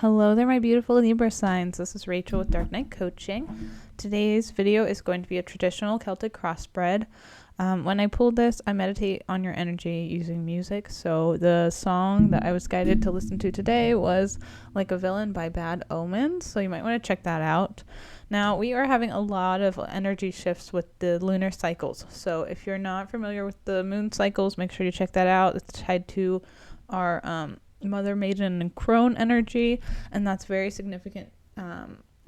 Hello there, my beautiful Libra signs. This is Rachael with Dark Night Coaching. Today's video is going to be a traditional Celtic crossbred. When I pulled this, I meditate on your energy using music. So the song that I was guided to listen to today was Like a Villain by Bad Omens. So you might want to check that out. Now, we are having a lot of energy shifts with the lunar cycles. So if you're not familiar with the moon cycles, make sure you check that out. It's tied to our Mother, Maiden, and Crone energy, and that's very significant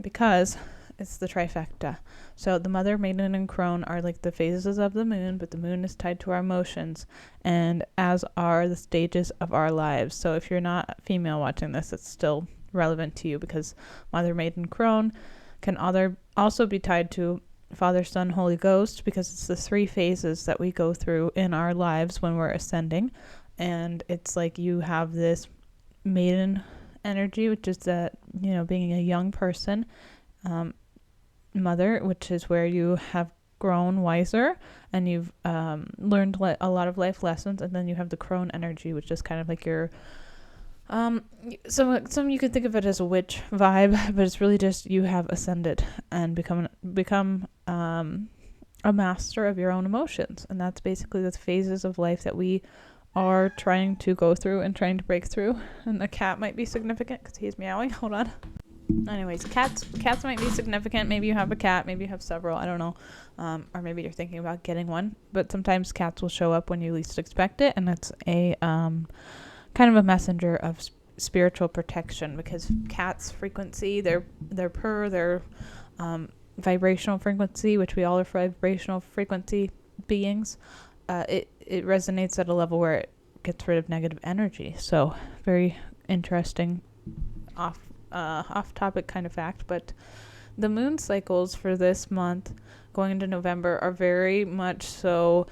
because it's the trifecta. So the Mother, Maiden, and Crone are like the phases of the moon, but the moon is tied to our emotions, and as are the stages of our lives. So if you're not female watching this, it's still relevant to you because Mother, Maiden, Crone can also be tied to Father, Son, Holy Ghost, because it's the three phases that we go through in our lives when we're ascending. And it's like you have this maiden energy, which is that, being a young person, mother, which is where you have grown wiser and you've learned a lot of life lessons. And then you have the crone energy, which is kind of like your some you could think of it as a witch vibe, but it's really just you have ascended and become a master of your own emotions. And that's basically the phases of life that we are trying to go through and trying to break through. And the cat might be significant because he's meowing. Hold on. Anyways, cats might be significant. Maybe you have a cat, maybe you have several, I don't know. Or maybe you're thinking about getting one. But sometimes cats will show up when you least expect it, and it's a kind of a messenger of spiritual protection, because cats' frequency, their purr, their vibrational frequency, which we all are vibrational frequency beings, it resonates at a level where it gets rid of negative energy. So very interesting off topic kind of fact. But the moon cycles for this month going into November are very much so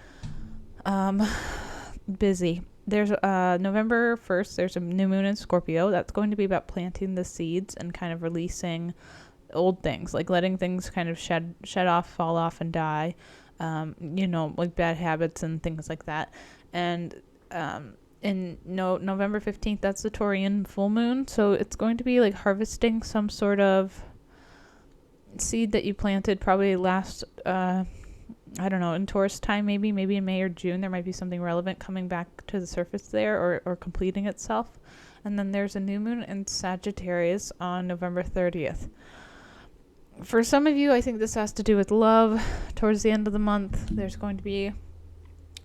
busy. There's November 1st, there's a new moon in Scorpio. That's going to be about planting the seeds and kind of releasing old things, like letting things kind of shed off, fall off, and die. Like bad habits and things like that. And in November 15th, that's the Taurian full moon. So it's going to be like harvesting some sort of seed that you planted probably last, in Taurus time, maybe in May or June. There might be something relevant coming back to the surface there or completing itself. And then there's a new moon in Sagittarius on November 30th. For some of you, I think this has to do with love. Towards the end of the month, there's going to be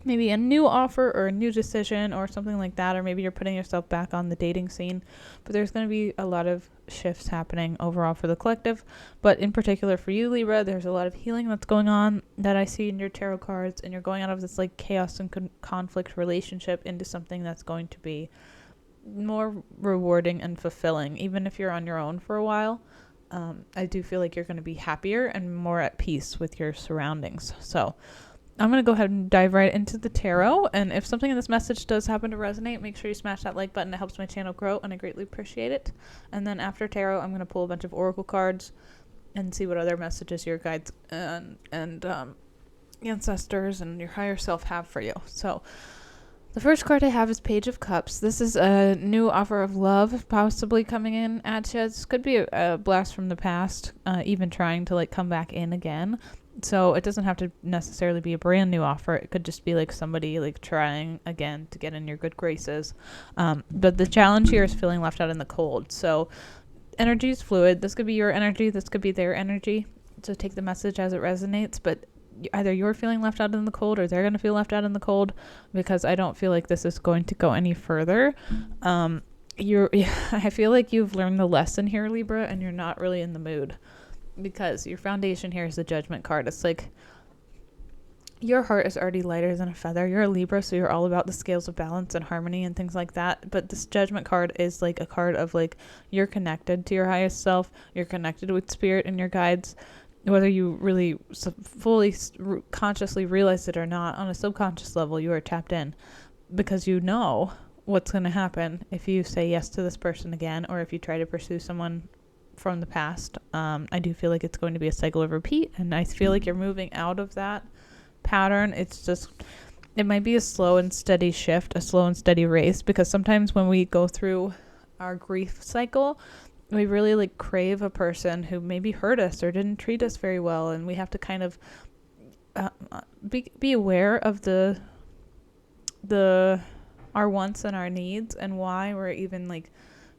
maybe a new offer or a new decision or something like that, or maybe you're putting yourself back on the dating scene. But there's going to be a lot of shifts happening overall for the collective. But in particular for you, Libra, there's a lot of healing that's going on that I see in your tarot cards, and you're going out of this like chaos and conflict relationship into something that's going to be more rewarding and fulfilling, even if you're on your own for a while. I do feel like you're going to be happier and more at peace with your surroundings. So I'm going to go ahead and dive right into the tarot. And if something in this message does happen to resonate, make sure you smash that like button. It helps my channel grow, and I greatly appreciate it. And then after tarot, I'm going to pull a bunch of oracle cards and see what other messages your guides and ancestors and your higher self have for you. So the first card I have is Page of Cups. This is a new offer of love possibly coming in at you. This could be a blast from the past, even trying to come back in again. So it doesn't have to necessarily be a brand new offer. It could just be somebody trying again to get in your good graces. But the challenge here is feeling left out in the cold. So energy is fluid. This could be your energy. This could be their energy. So take the message as it resonates. But either you're feeling left out in the cold or they're going to feel left out in the cold, because I don't feel like this is going to go any further. I feel like you've learned the lesson here, Libra, and you're not really in the mood, because your foundation here is the Judgment card. It's like your heart is already lighter than a feather. You're a Libra, so you're all about the scales of balance and harmony and things like that. But this Judgment card is a card of you're connected to your highest self. You're connected with spirit and your guides. Whether you really fully consciously realize it or not, on a subconscious level, you are tapped in, because you know what's going to happen if you say yes to this person again, or if you try to pursue someone from the past. I do feel like it's going to be a cycle of repeat, and I feel like you're moving out of that pattern. It might be a slow and steady shift, a slow and steady race, because sometimes when we go through our grief cycle, we really like crave a person who maybe hurt us or didn't treat us very well, and we have to kind of be aware of our wants and our needs and why we're even like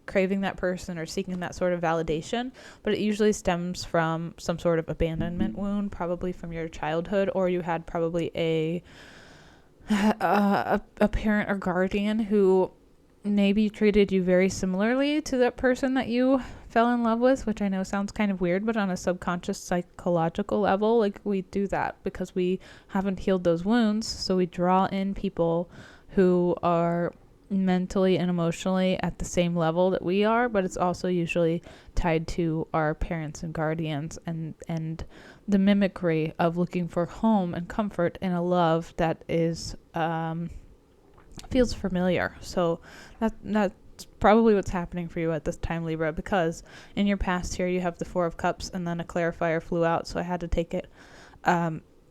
craving that person or seeking that sort of validation. But it usually stems from some sort of abandonment wound, probably from your childhood, or you had probably a parent or guardian who maybe treated you very similarly to that person that you fell in love with, which I know sounds kind of weird, but on a subconscious psychological level, like we do that because we haven't healed those wounds. So we draw in people who are mentally and emotionally at the same level that we are, but it's also usually tied to our parents and guardians and the mimicry of looking for home and comfort in a love that is feels familiar. So that's probably what's happening for you at this time, Libra, because in your past here you have the Four of Cups and then a clarifier flew out, so I had to take it.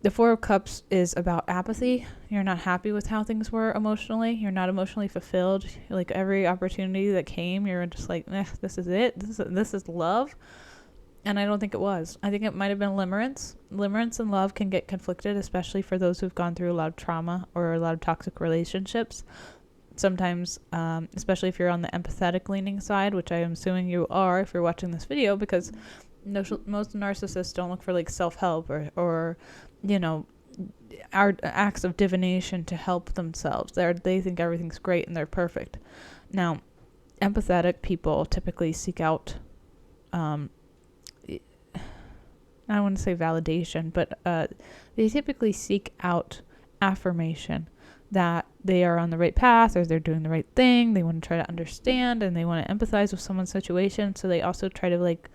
The Four of Cups is about apathy. You're not happy with how things were emotionally. You're not emotionally fulfilled. Like every opportunity that came, you're just like, this is it. This is love. And I don't think it was. I think it might have been limerence. Limerence and love can get conflicted, especially for those who've gone through a lot of trauma or a lot of toxic relationships. Sometimes, especially if you're on the empathetic leaning side, which I am assuming you are if you're watching this video, because most narcissists don't look for like self-help or our acts of divination to help themselves. They think everything's great and they're perfect. Now, empathetic people typically seek out, I don't want to say validation, but they typically seek out affirmation that they are on the right path or they're doing the right thing. They want to try to understand and they want to empathize with someone's situation. So they also try to like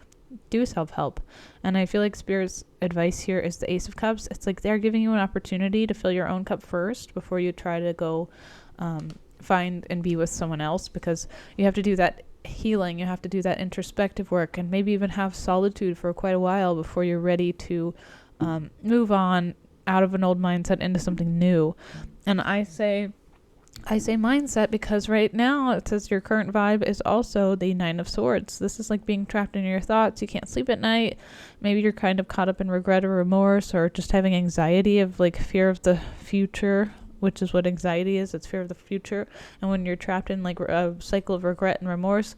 do self-help. And I feel like Spirit's advice here is the Ace of Cups. It's like they're giving you an opportunity to fill your own cup first before you try to go find and be with someone else, because you have to do that healing. You have to do that introspective work and maybe even have solitude for quite a while before you're ready to move on out of an old mindset into something new. And I say mindset because right now it says your current vibe is also the Nine of Swords. This is like being trapped in your thoughts. You can't sleep at night. Maybe you're kind of caught up in regret or remorse, or just having anxiety of like fear of the future, which is what anxiety is. It's fear of the future. And when you're trapped in like a cycle of regret and remorse,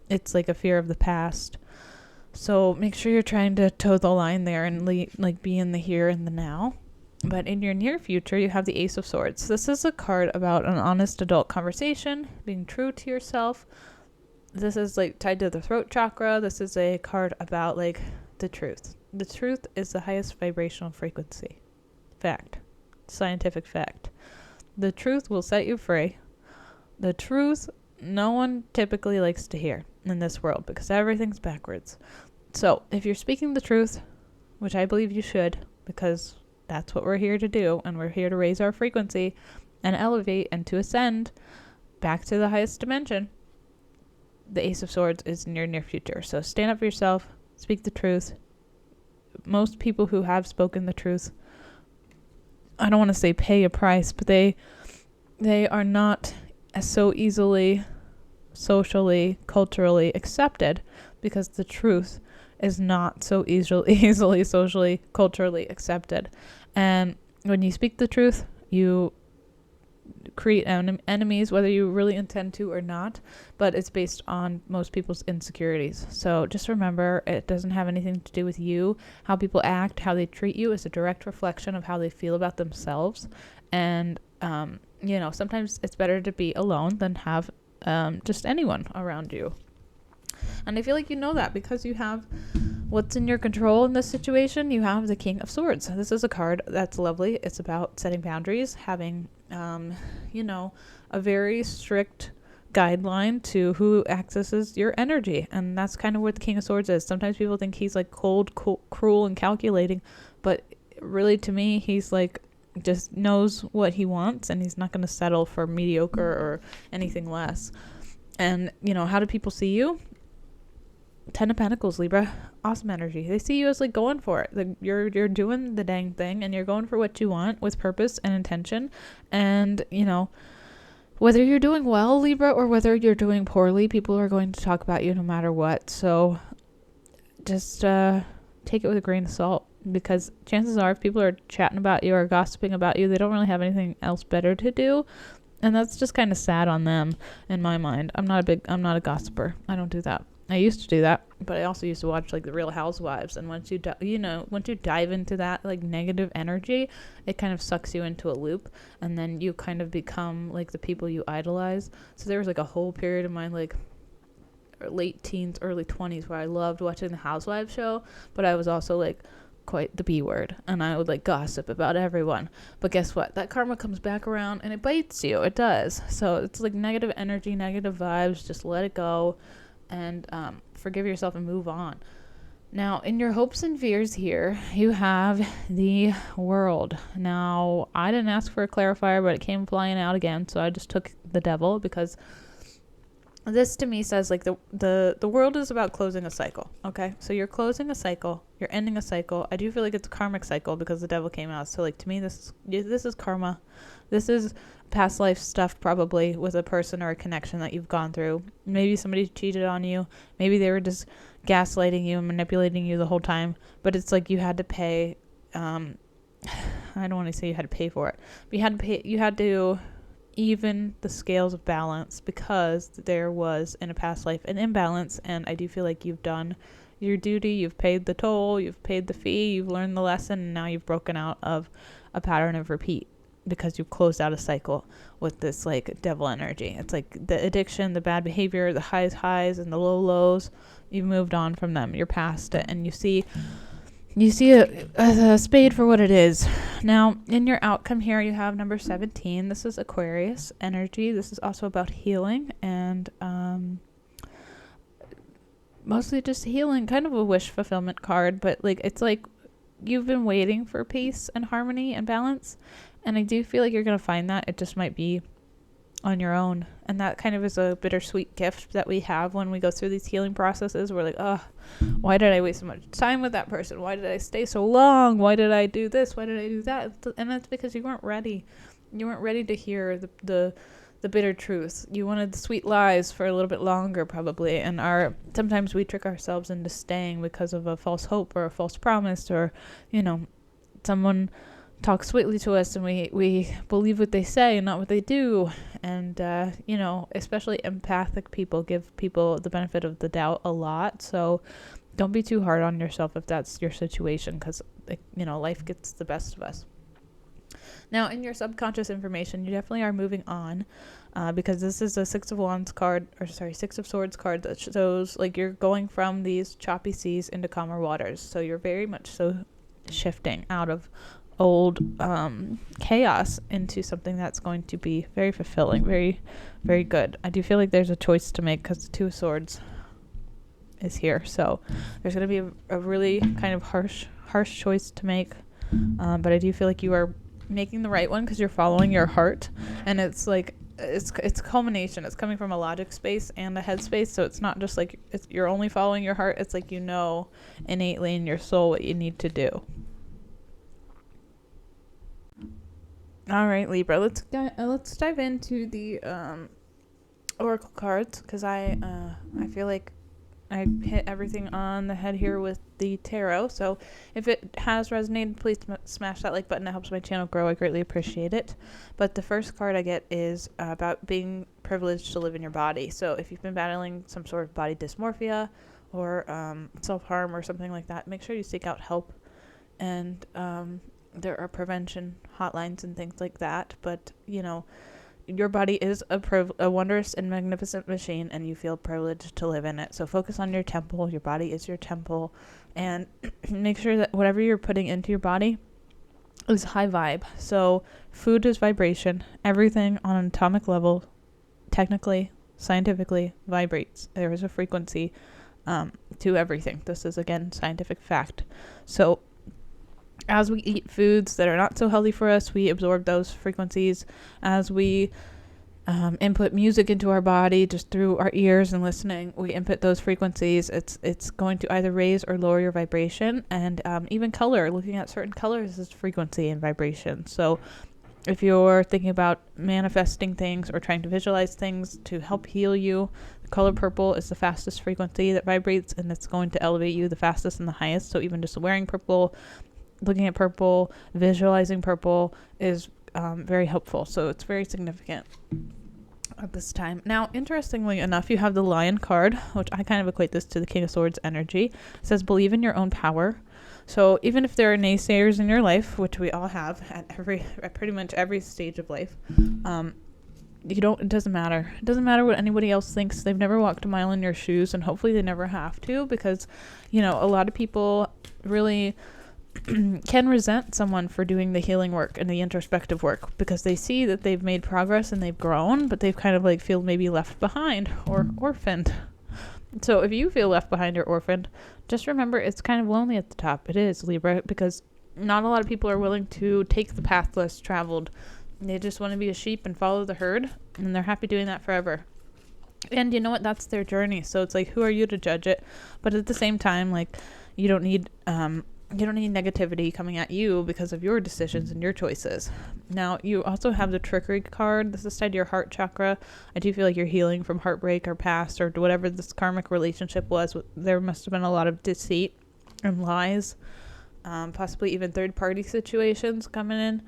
it's like a fear of the past. So make sure you're trying to toe the line there and like be in the here and the now. But in your near future, you have the Ace of Swords. This is a card about an honest adult conversation, being true to yourself. This is like tied to the throat chakra. This is a card about like the truth. The truth is the highest vibrational frequency. Fact. Scientific fact. The truth will set you free. The truth no one typically likes to hear in this world because everything's backwards. So if you're speaking the truth, which I believe you should, because that's what we're here to do, and we're here to raise our frequency and elevate and to ascend back to the highest dimension, the Ace of Swords is in your near future. So stand up for yourself, speak the truth. Most people who have spoken the truth, I don't want to say pay a price, but they are not so easily socially, culturally accepted because the truth is not so easily socially, culturally accepted. And when you speak the truth, you create enemies, whether you really intend to or not, but it's based on most people's insecurities. So just remember, it doesn't have anything to do with you. How people act, how they treat you is a direct reflection of how they feel about themselves. And, sometimes it's better to be alone than have just anyone around you. And I feel like you know that because you have what's in your control in this situation. You have the King of Swords. This is a card that's lovely. It's about setting boundaries, having, a very strict guideline to who accesses your energy. And that's kind of what the King of Swords is. Sometimes people think he's like cold, cruel, and calculating. But really, to me, he's like just knows what he wants, and he's not going to settle for mediocre or anything less. And, how do people see you? 10 of Pentacles, Libra. Awesome energy. They see you as like going for it. You're doing the dang thing and you're going for what you want with purpose and intention. And, Whether you're doing well, Libra, or whether you're doing poorly, people are going to talk about you no matter what. So just take it with a grain of salt, because chances are if people are chatting about you or gossiping about you, they don't really have anything else better to do. And that's just kind of sad on them in my mind. I'm not a gossiper. I don't do that. I used to do that, but I also used to watch like the Real Housewives. And once you dive into that like negative energy, it kind of sucks you into a loop, and then you kind of become like the people you idolize. So there was like a whole period of my like late teens, early 20s where I loved watching the Housewives show, but I was also like quite the B word, and I would like gossip about everyone. But guess what? That karma comes back around and it bites you. It does. So it's like negative energy, negative vibes. Just let it go and forgive yourself and move on. Now, in your hopes and fears here, you have the World. Now, I didn't ask for a clarifier, but it came flying out again, so I just took the Devil, because this to me says like the World is about closing a cycle. Okay, so you're closing a cycle, you're ending a cycle. I do feel like it's a karmic cycle because the Devil came out. So like to me, this is karma. This is past life stuff, probably with a person or a connection that you've gone through. Maybe somebody cheated on you. Maybe they were just gaslighting you and manipulating you the whole time. But it's like you had to pay. I don't want to say you had to pay for it, but you had to even the scales of balance, because there was in a past life an imbalance. And I do feel like you've done your duty, you've paid the toll, you've paid the fee, you've learned the lesson, and now you've broken out of a pattern of repeat, because you've closed out a cycle with this like devil energy. It's like the addiction, the bad behavior, the highs and the lows, you've moved on from them, you're past it, and you see a spade for what it is. Now, in your outcome here, you have number 17. This is Aquarius energy. This is also about healing and mostly just healing, kind of a wish fulfillment card, but like it's like you've been waiting for peace and harmony and balance, and I do feel like you're going to find that. It just might be on your own, and that kind of is a bittersweet gift that we have when we go through these healing processes. We're like, oh, why did I waste so much time with that person? Why did I stay so long? Why did I do this? Why did I do that? And that's because you weren't ready. You weren't ready to hear the bitter truth. You wanted the sweet lies for a little bit longer, probably. And sometimes we trick ourselves into staying because of a false hope or a false promise, or someone talk sweetly to us and we believe what they say and not what they do. And especially empathic people give people the benefit of the doubt a lot. So don't be too hard on yourself if that's your situation, because life gets the best of us. Now, in your subconscious information, you definitely are moving on, because this is a Six of Swords card that shows like you're going from these choppy seas into calmer waters. So you're very much so shifting out of old chaos into something that's going to be very fulfilling, very, very good. I do feel like there's a choice to make, because the Two of Swords is here. So there's going to be a really kind of harsh choice to make. But I do feel like you are making the right one, because you're following your heart, and it's like it's culmination. It's coming from a logic space and a head space. So it's not just like you're only following your heart. It's like innately in your soul what you need to do. All right, Libra. Let's dive into the oracle cards, because I feel like I hit everything on the head here with the tarot. So if it has resonated, please smash that like button. It helps my channel grow. I greatly appreciate it. But the first card I get is about being privileged to live in your body. So if you've been battling some sort of body dysmorphia or self-harm or something like that, make sure you seek out help. And there are prevention hotlines and things like that. But, your body is a wondrous and magnificent machine, and you feel privileged to live in it. So focus on your temple. Your body is your temple. And make sure that whatever you're putting into your body is high vibe. So food is vibration. Everything on an atomic level, technically, scientifically, vibrates. There is a frequency to everything. This is, again, scientific fact. So as we eat foods that are not so healthy for us, we absorb those frequencies. As we input music into our body just through our ears and listening, we input those frequencies. It's going to either raise or lower your vibration. And even color, looking at certain colors is frequency and vibration. So If you're thinking about manifesting things or trying to visualize things to help heal you, the color purple is the fastest frequency that vibrates, and it's going to elevate you the fastest and the highest. So even just wearing purple, looking at purple, visualizing purple is very helpful. So it's very significant at this time. Now, interestingly enough, you have the Lion card, which I kind of equate this to the King of Swords energy. It says, believe in your own power. So even if there are naysayers in your life, which we all have at pretty much every stage of life, it doesn't matter. It doesn't matter what anybody else thinks. They've never walked a mile in your shoes, and hopefully they never have to, because, a lot of people really can resent someone for doing the healing work and the introspective work, because they see that they've made progress and they've grown, but they've kind of feel maybe left behind or orphaned. So if you feel left behind or orphaned, just remember it's kind of lonely at the top. It is, Libra, because not a lot of people are willing to take the path less traveled. They just want to be a sheep and follow the herd, and they're happy doing that forever. And you know what? That's their journey. So it's who are you to judge it? But at the same time, you don't need negativity coming at you because of your decisions and your choices. Now, you also have the trickery card. This is tied to your heart chakra. I do feel like you're healing from heartbreak or past or whatever this karmic relationship was. There must have been a lot of deceit and lies, possibly even third-party situations coming in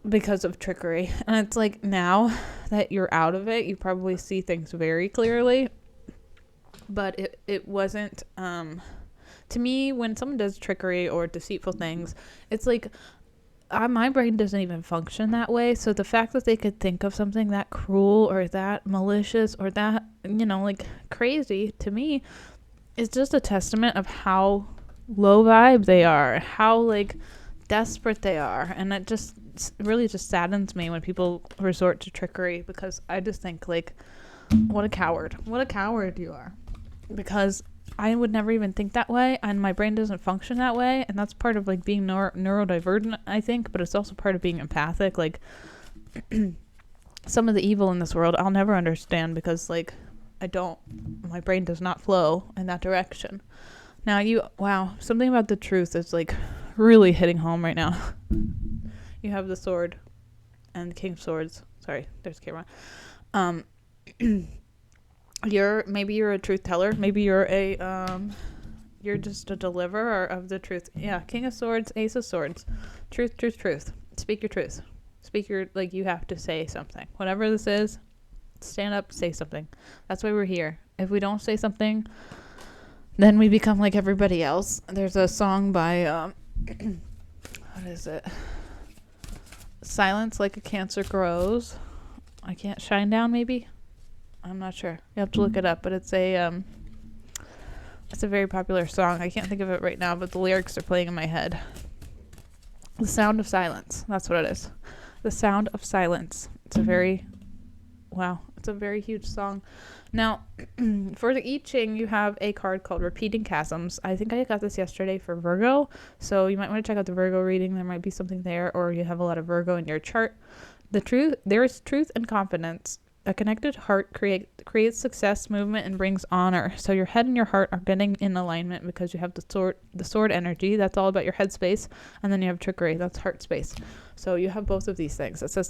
because of trickery. And it's now that you're out of it, you probably see things very clearly. But it wasn't... to me, when someone does trickery or deceitful things, it's my brain doesn't even function that way. So the fact that they could think of something that cruel or that malicious or that, crazy, to me, is just a testament of how low vibe they are, how, desperate they are. And it just really just saddens me when people resort to trickery, because I just think, what a coward. What a coward you are. Because I would never even think that way, and my brain doesn't function that way, and that's part of being neurodivergent, I think, but it's also part of being empathic. Some of the evil in this world I'll never understand, because my brain does not flow in that direction. Now something about the truth is really hitting home right now. You have the sword and the King of Swords. Sorry, there's the camera. You're a truth teller. Maybe you're you're just a deliverer of the truth. Yeah, King of Swords, Ace of Swords. Truth, truth, truth. Speak your truth. Speak your, you have to say something. Whatever this is, stand up, say something. That's why we're here. If we don't say something, then we become like everybody else. There's a song by, what is it? Silence like a cancer grows. I can't shine down, maybe? I'm not sure. You have to look it up, but it's a very popular song. I can't think of it right now, but the lyrics are playing in my head. The Sound of Silence. That's what it is. The Sound of Silence. It's a very huge song. Now, for the I Ching, you have a card called Repeating Chasms. I think I got this yesterday for Virgo, so you might want to check out the Virgo reading. There might be something there, or you have a lot of Virgo in your chart. There is truth and confidence. A connected heart creates success, movement, and brings honor. So your head and your heart are getting in alignment because you have the sword energy. That's all about your head space. And then you have trickery. That's heart space. So you have both of these things. It says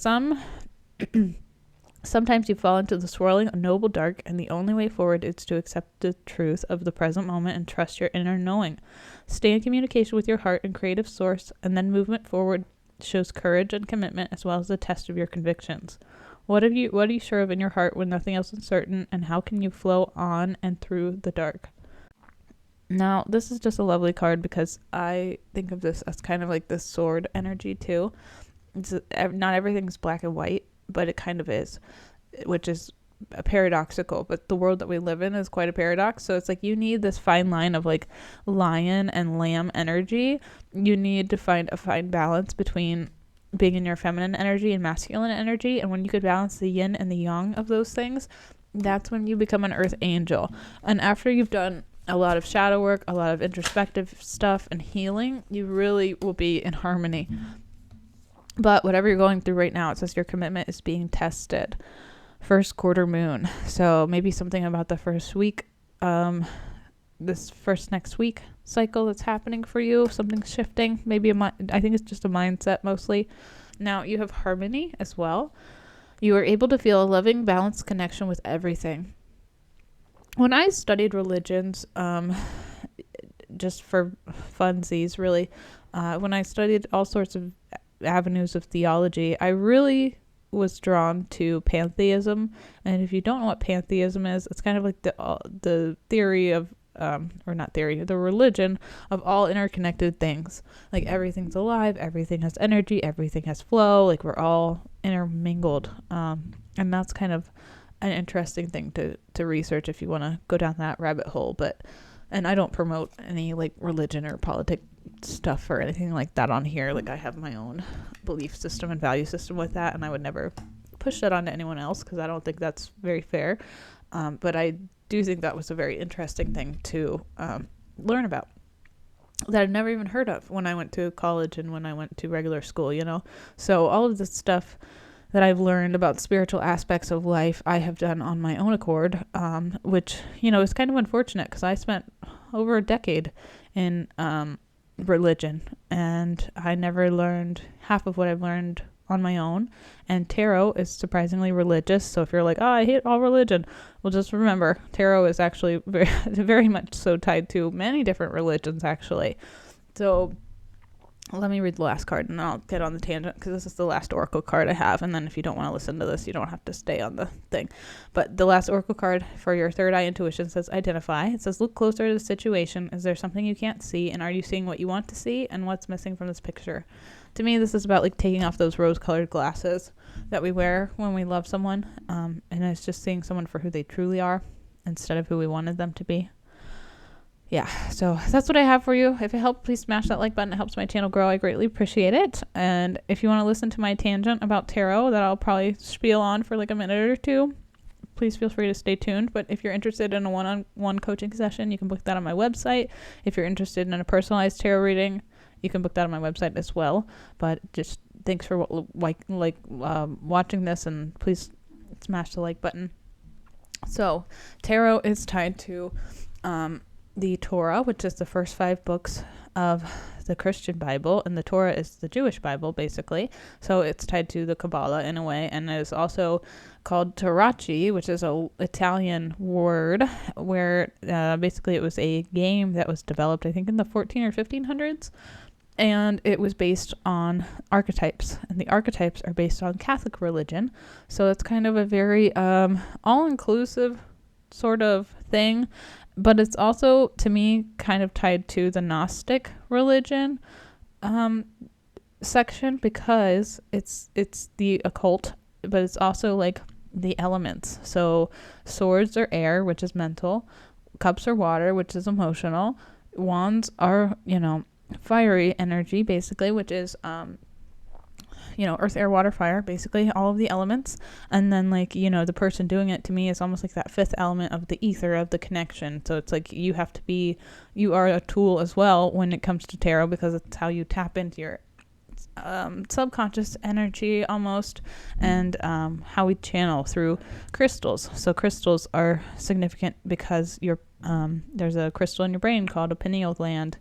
sometimes you fall into the swirling, noble dark, and the only way forward is to accept the truth of the present moment and trust your inner knowing. Stay in communication with your heart and creative source, and then movement forward shows courage and commitment as well as the test of your convictions. What are you sure of in your heart when nothing else is certain, and how can you flow on and through the dark? Now, this is just a lovely card because I think of this as kind of like this sword energy too. Not everything's black and white, but it kind of is, which is paradoxical. But the world that we live in is quite a paradox. So it's like you need this fine line of like lion and lamb energy. You need to find a fine balance between being in your feminine energy and masculine energy, and when you could balance the yin and the yang of those things, that's when you become an earth angel. And after you've done a lot of shadow work, a lot of introspective stuff and healing, you really will be in harmony. But whatever you're going through right now, it says your commitment is being tested. First quarter moon, so maybe something about the first week, this first next week cycle that's happening for you. Something's shifting. Maybe I think it's just a mindset mostly. Now you have harmony as well. You are able to feel a loving, balanced connection with everything. When I studied religions, just for funsies, really, when I studied all sorts of avenues of theology, I really was drawn to pantheism. And if you don't know what pantheism is, it's kind of like the theory of or not theory, the religion of all interconnected things. Like everything's alive, everything has energy, everything has flow, like we're all intermingled. And that's kind of an interesting thing to research if you want to go down that rabbit hole. And I don't promote any like religion or politic stuff or anything like that on here. Like I have my own belief system and value system with that, and I would never push that onto anyone else because I don't think that's very fair. But I do think that was a very interesting thing to learn about that I'd never even heard of when I went to college and when I went to regular school, So all of this stuff that I've learned about spiritual aspects of life, I have done on my own accord, which, is kind of unfortunate because I spent over a decade in religion and I never learned half of what I've learned on my own. And tarot is surprisingly religious. So if you're like, oh, I hate all religion, well, just remember, tarot is actually very, very much so tied to many different religions, actually. So let me read the last card and I'll get on the tangent because this is the last oracle card I have. And then if you don't want to listen to this, you don't have to stay on the thing. But the last oracle card for your third eye intuition says identify. It says look closer to the situation. Is there something you can't see? And are you seeing what you want to see? And what's missing from this picture? To me, this is about like taking off those rose-colored glasses that we wear when we love someone. And it's just seeing someone for who they truly are instead of who we wanted them to be. Yeah, so that's what I have for you. If it helped, please smash that like button. It helps my channel grow. I greatly appreciate it. And if you want to listen to my tangent about tarot that I'll probably spiel on for like a minute or two, please feel free to stay tuned. But if you're interested in a one-on-one coaching session, you can book that on my website. If you're interested in a personalized tarot reading, you can book that on my website as well. But just thanks for watching this, and please smash the like button. So tarot is tied to the Torah, which is the first 5 books of the Christian Bible, and the Torah is the Jewish Bible, basically. So it's tied to the Kabbalah in a way, and it is also called Tarachi, which is an Italian word, where basically it was a game that was developed, I think, in the 14 or 1500s, and it was based on archetypes, and the archetypes are based on Catholic religion. So it's kind of a very all-inclusive sort of thing. But it's also, to me, kind of tied to the Gnostic religion section because it's the occult, but it's also like the elements. So swords are air, which is mental. Cups are water, which is emotional. Wands are, fiery energy, basically, which is earth, air, water, fire, basically all of the elements. And then the person doing it to me is almost like that 5th element of the ether, of the connection. So it's like you are a tool as well when it comes to tarot, because it's how you tap into your subconscious energy almost, and how we channel through crystals. So crystals are significant because there's a crystal in your brain called a pineal gland,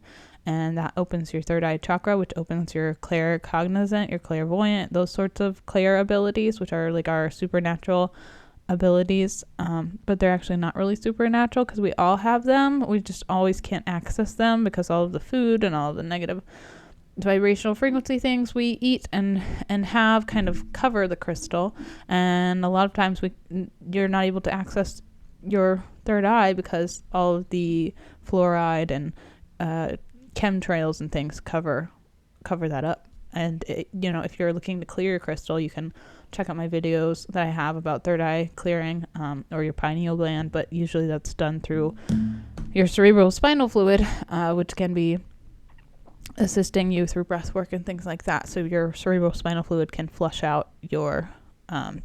and that opens your third eye chakra, which opens your claircognizant, your clairvoyant, those sorts of clair abilities, which are like our supernatural abilities. But they're actually not really supernatural because we all have them. We just always can't access them because all of the food and all of the negative vibrational frequency things we eat and have kind of cover the crystal. And a lot of times you're not able to access your third eye because all of the fluoride and chemtrails and things cover that up. And if you're looking to clear your crystal, you can check out my videos that I have about third eye clearing, or your pineal gland, but usually that's done through your cerebral spinal fluid, which can be assisting you through breath work and things like that. So your cerebral spinal fluid can flush out your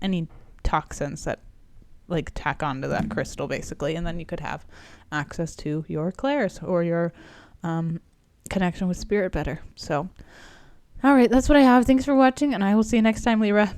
any toxins that tack onto that crystal, basically, and then you could have access to your clairs or your connection with spirit better. So all right, that's what I have. Thanks for watching, and I will see you next time, Libra.